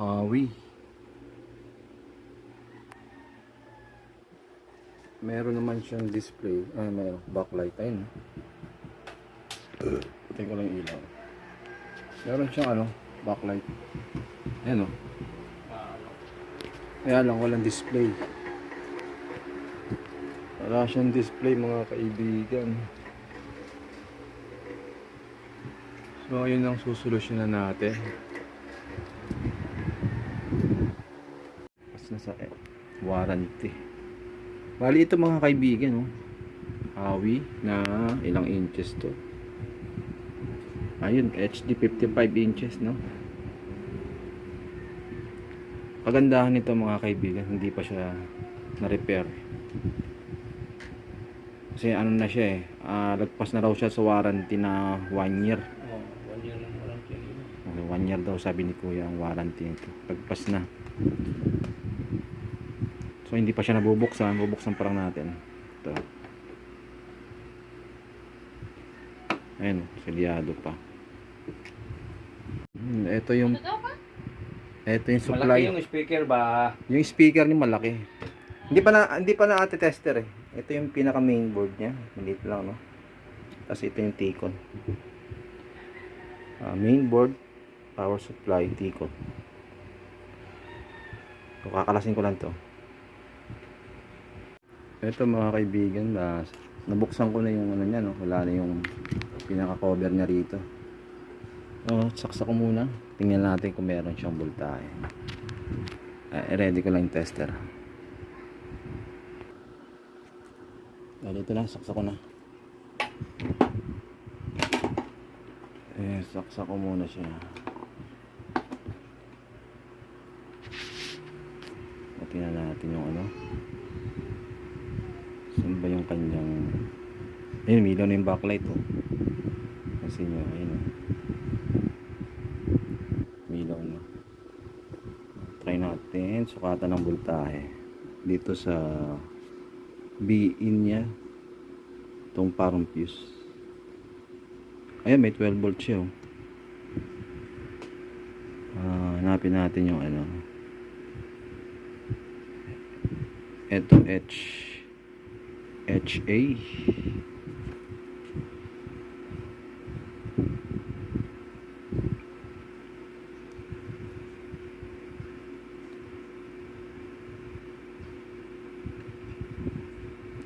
Hawi. Meron naman siyang display. Meron backlight. Ayun. Tingnan ko lang yung ilaw. Meron siyang backlight. Ayan o. Kaya lang walang display. Wala siyang display mga kaibigan. So ayun ang susolusyonan natin. Mas nasa warranty. Bali ito mga kaibigan, Hawi na ilang inches to. Ayun, HD 55 inches, no? Kagandahan nito mga kaibigan, hindi pa siya na-repair. Kasi ano na siya lagpas na raw siya sa warranty na 1 year. 1 year lang warranty. 1 year daw sabi ni Kuya ang warranty nito. Lagpas na. So hindi pa siya nabubuksan, bubuksan pa lang natin. Ito. Ayun, selyado pa. Ito yung supply. Malaki yung speaker ba? Yung speaker niya malaki. Hindi pa na tester eh. Ito yung pinaka mainboard niya. Maliit lang, no? Tapos ito yung T-con. Mainboard, power supply, T-con. So, kakalasin ko lang to. Ito mga kaibigan, nabuksan ko na yung ano niya, no? Wala na yung pinaka-cover niya rito. Saksak ko muna. Tingnan natin kung meron siyang voltahe. Ready ko lang yung tester. Dito na, saksak ko na. Saksak ko muna siya. Tingnan natin yung saan ba yung kanyang ayun, milaw na yung backlight kasi nyo, ayun milaw na. Try natin sukatan ng voltahe dito sa B-in nya itong parang fuse. Ayun, may 12 volts siya hanapin natin yung ito HA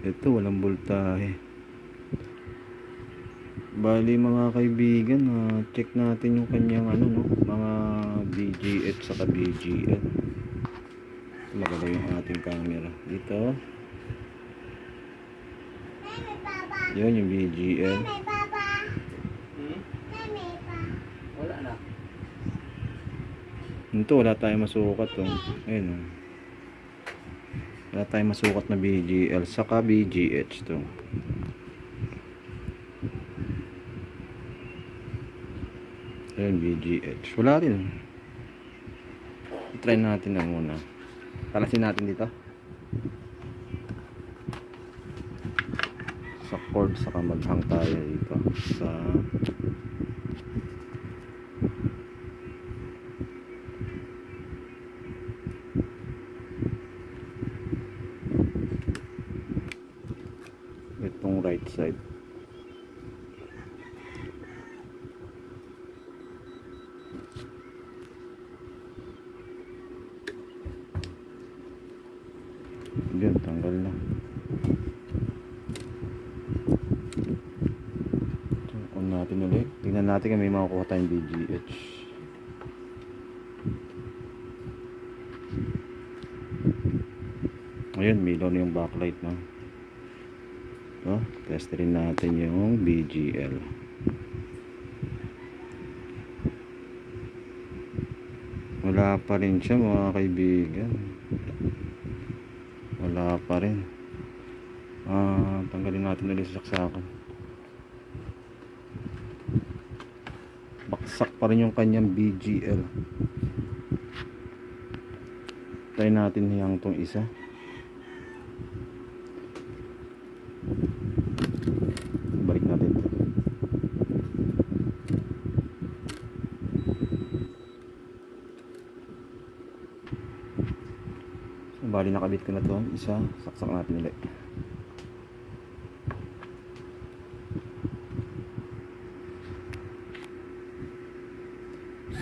ito walang voltahe. Bali mga kaibigan, check natin yung kanyang mga BGH saka BGL. Maganda yung ating camera dito. Yun yung BGL. Wala na. Ito wala tayong masukat ayun wala tayong masukat na BGL saka BGH to. Ayun BGH wala rin. I-try natin na muna. Kalasin natin dito sa cord saka maghang tayo dito sa itong right side. Yun, tanggal na. So, on natin ulit. Tingnan natin kung may makukuha tayong BGH. Ayun, milaw na yung backlight, no? So, test rin natin yung BGL. Wala pa rin siya mga kaibigan. Wala pa rin. Tanggalin natin ulit sa saksakan. Baksak pa rin yung kanyang BGL. Try natin hiyang tong isa. Balik natin ito. Bali nakabit ko na to. Isa, saksak natin ulit.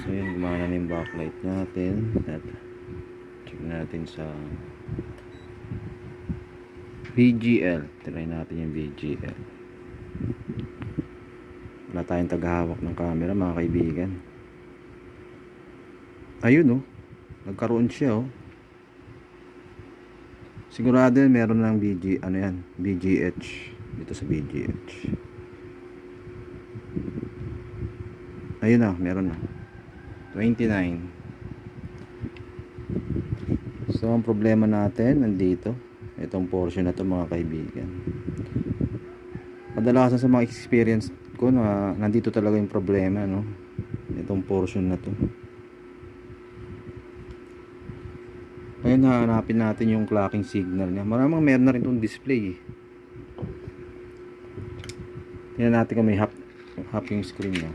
So yun, gumana na yung backlight natin. At check natin sa VGL. Try natin yung VGL. Wala tayong tagahawak ng camera mga kaibigan. Ayun oh, nagkaroon siya oh. Sigurado yan, meron ng ano yan, VGH dito sa VGH. Ayun na, meron na 29. So ang problema natin nandito, itong portion na to mga kaibigan. Kadalasan sa mga experience ko na nandito talaga yung problema, no, itong portion na to. Ngayon hahanapin natin yung clocking signal niya. Maraming meron na rin itong display eh. Tingnan natin kung may half yung screen niya.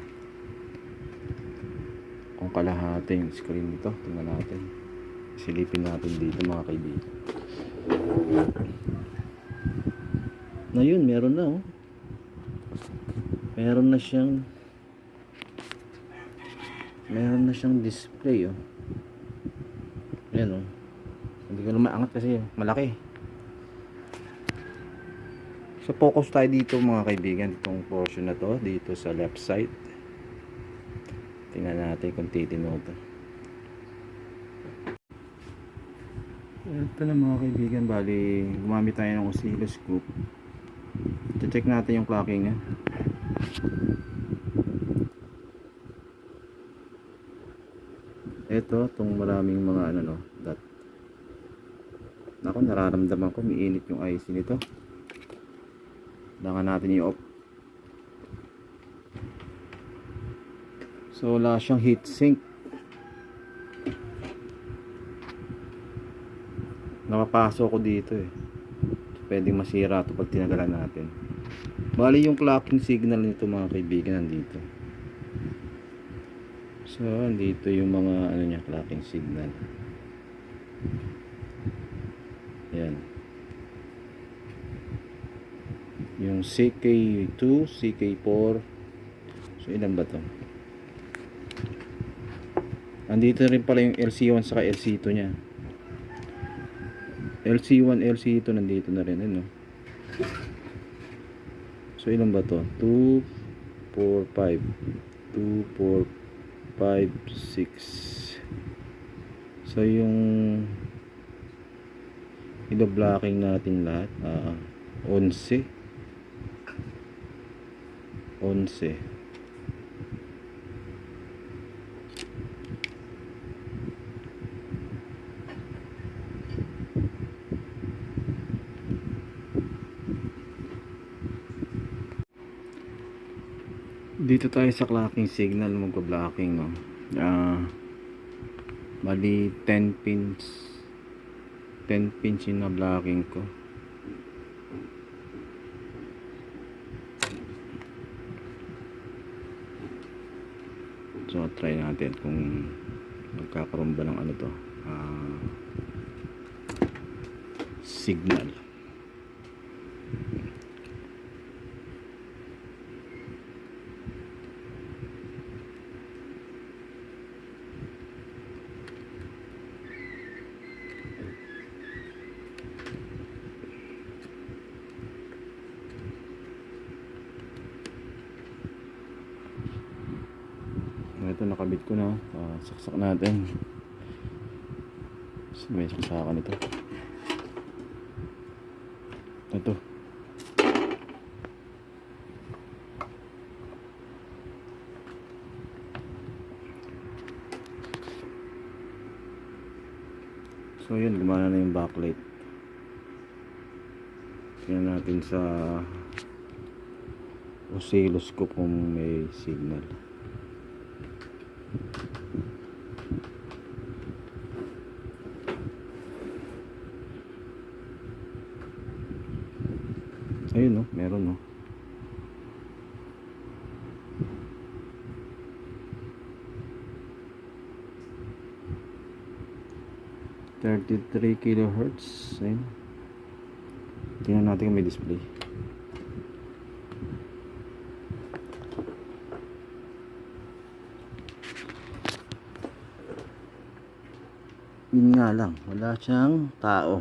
Kung kalahati yung screen nito, tingnan natin. Silipin natin dito mga kaibigan. Na yun, meron na oh. Meron na siyang display oh. Ayan oh. Hindi ko na maangat kasi malaki. So focus tayo dito mga kaibigan, itong portion na to dito sa left side. Tingnan natin kung titino to. Ito na mga kaibigan, bali gumamit tayo ng oscilloscope. Check natin yung clocking niya. Ito, itong maraming mga ano no, dot. Ako, nararamdaman ko umiinit yung IC nito. Kailangan natin i-off. So wala siyang heat sink. Napapasok ko dito eh. Pwedeng masira ito pag tinagalan natin. Bali yung clocking signal nito mga kaibigan nandito. So andito yung mga ano niya, clocking signal. Yan. Yung CK2, CK4. So ilan ba to? Andito rin pala yung LC1 saka LC2 nya. LC1, LC2 nandito na rin, ano? So ilan ba to? 2, 4, 5. 2, 4, 5, 6. So yung ilo-blocking natin lahat, 11. 11. Dito tayo sa clocking signal, magpa-blocking no. Bali 10 pins. 10 pins yung na-blocking ko. So try natin kung magkakaroon ba ng ano to, signal. Ito nakabit ko na, saksak natin. May saksakan ito. Ito. So yun, gumana na yung backlight. Tingnan natin sa oscilloscope kung may signal. Ayun no, meron no. 33 kilohertz. Ayun. Tingnan natin kung may display. Yun nga lang, wala siyang tao.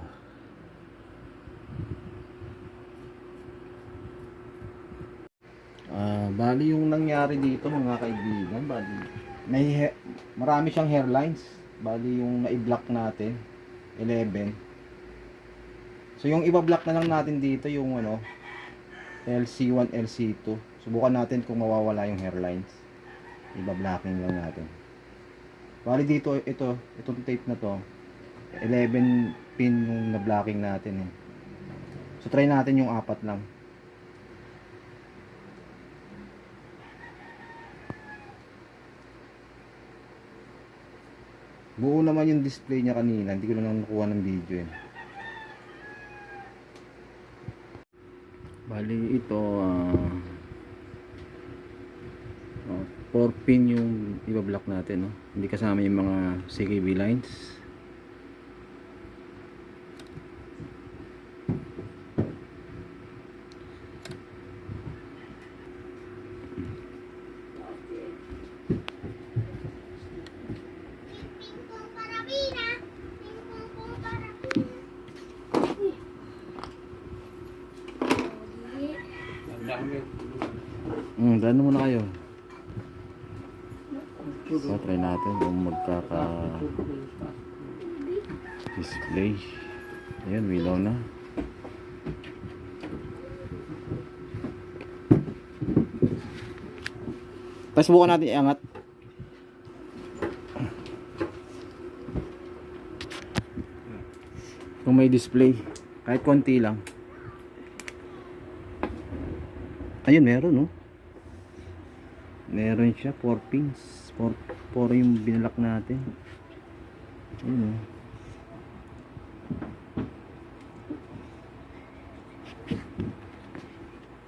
Bali yung nangyari dito mga kaibigan, bali marami siyang hairlines. Bali yung na-block natin 11. So yung iba-block na lang natin dito yung ano LC1, LC2. Subukan natin kung mawawala yung hairlines. Iba-blocking lang natin. Bali dito itong tape na to 11 pin yung na-blocking natin eh. So try natin yung 4 lang. Buo naman yung display niya kanina, hindi ko lang nakuha ng video eh. Bali ito 4 pin yung iba-block natin, no? Hindi kasama yung mga CKB lines. Dano muna kayo. So, try natin kung magkaka-display. Ayan, wilaw na. Tapos subukan natin iangat. Kung may display, kahit konti lang. Ayun, meron, no? Meron siya 4 pins. 4 yung binalak natin. Ayun, oh.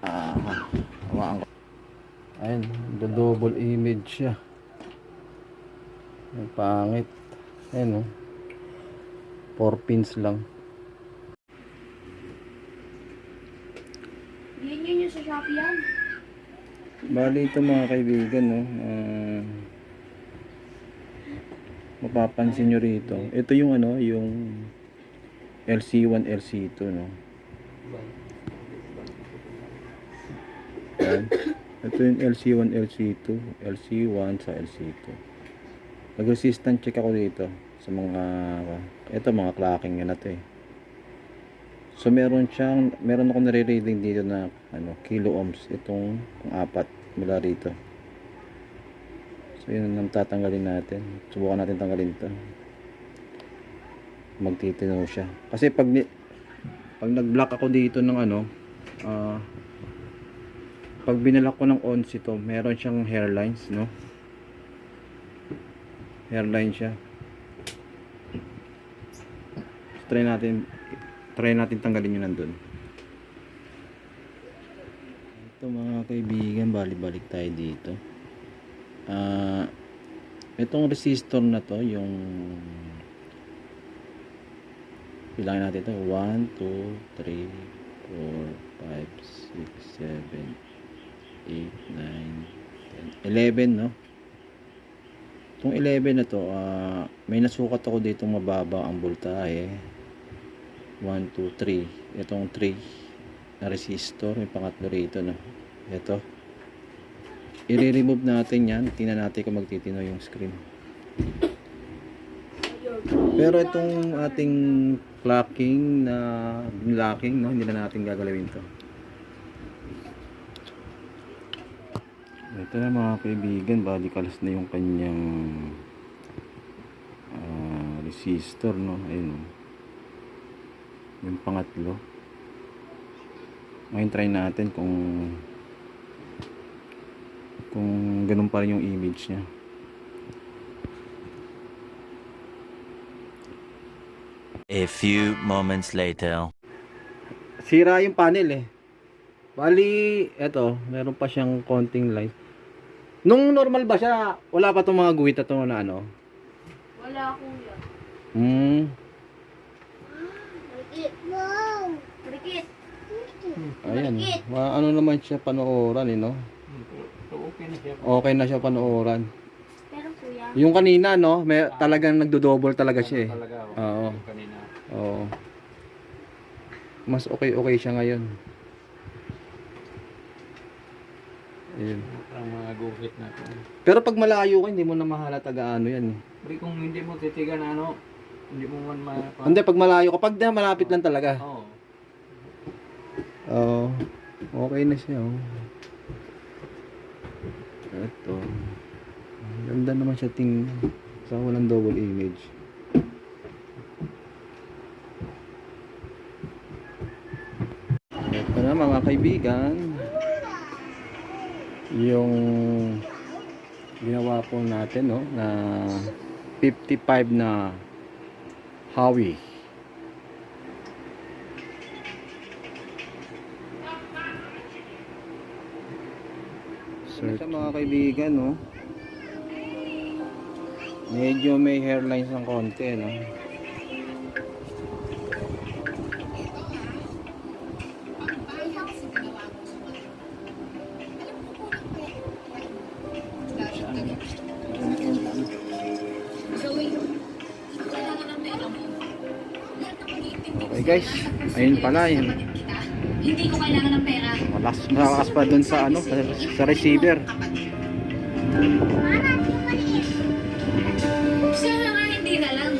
Hawakan ko. Ayun, double image siya. Ang pangit. Ayun, oh. 4 pins lang. Yun yung sa Shopee yan. Bali ito mga kaibigan, no? Mapapansin nyo rito. Ito yung ano, yung LC1, LC2, no? Yan. Ito yung LC1, LC2, LC1 sa LC2. Nag-resistant check ako dito sa mga, ito mga clocking yan na to eh. So meron ako nare-reading dito na ano, kilo ohms itong 4 mula rito. So yun ang tatanggalin natin. Subukan natin tanggalin 'to. Magtitino siya. Kasi pag nag-block ako dito ng ano, pag binalak ko ng ons ito, meron siyang hairlines, no? Hairline siya. So, try natin tanggalin yun nandun. Ito mga kaibigan, balik tayo dito. Itong resistor na to, yung bilangin natin ito, 1, 2, 3, 4, 5, 6, 7, 8, 9, 10, 11, no? Itong 11 na to, may nasukat ako dito mababa ang voltahe. 1, 2, 3. Itong 3 na resistor, may pangatlo rito, no? Ito. I-remove natin yan. Tingnan natin kung magtitino yung screen. Pero itong ating clocking na locking, no? Hindi na natin gagalawin to. Ito na mga kaibigan, balikalas na yung kanyang resistor, no? Ayun, no? Yung pangatlo. Ngayon try natin kung ganun pa rin yung image niya. A few moments later. Sira yung panel eh. Bali, eto, meron pa siyang konting light. Nung normal ba siya, wala pa tong mga guhit na to na ano? Wala kuya. Rikit. Ayan. Ano naman siya panooran eh, no? So, okay na siya. Okay na siya panooran. Pero kuya, Yung kanina, no? May, talagang nagdo-double talaga siya eh. Talaga, Oo. Yung kanina. Oo. Mas okay siya ngayon. Ayun. Parang mga guhit natin. Pero pag malayo ka, hindi mo na mahalata gaano yan eh. Pero kung hindi mo titigan ano, hindi mo man Hindi, pag malayo ka, pag malapit lang talaga. Oo. Oo. Okay na siya, oh. Ito. Ganda naman siya tingnan. Sa walang double image. Ito na mga kaibigan. Yung ginawa po natin, no, na 55 na Howie. So, ito mga kaibigan, no, medyo may hairlines ng konti, no. Okay guys, ayun pala yun. hindi ko kailangan ng pera. Malakas pa dun sa ano, sa receiver. Sana nga hindi na lang.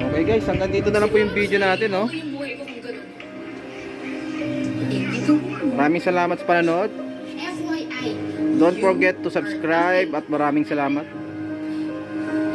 Okay guys, hanggang dito na lang po yung video natin, no. Yung buhay ko kung ganun. Maraming salamat sa panonood. FYI. Don't forget to subscribe at maraming salamat.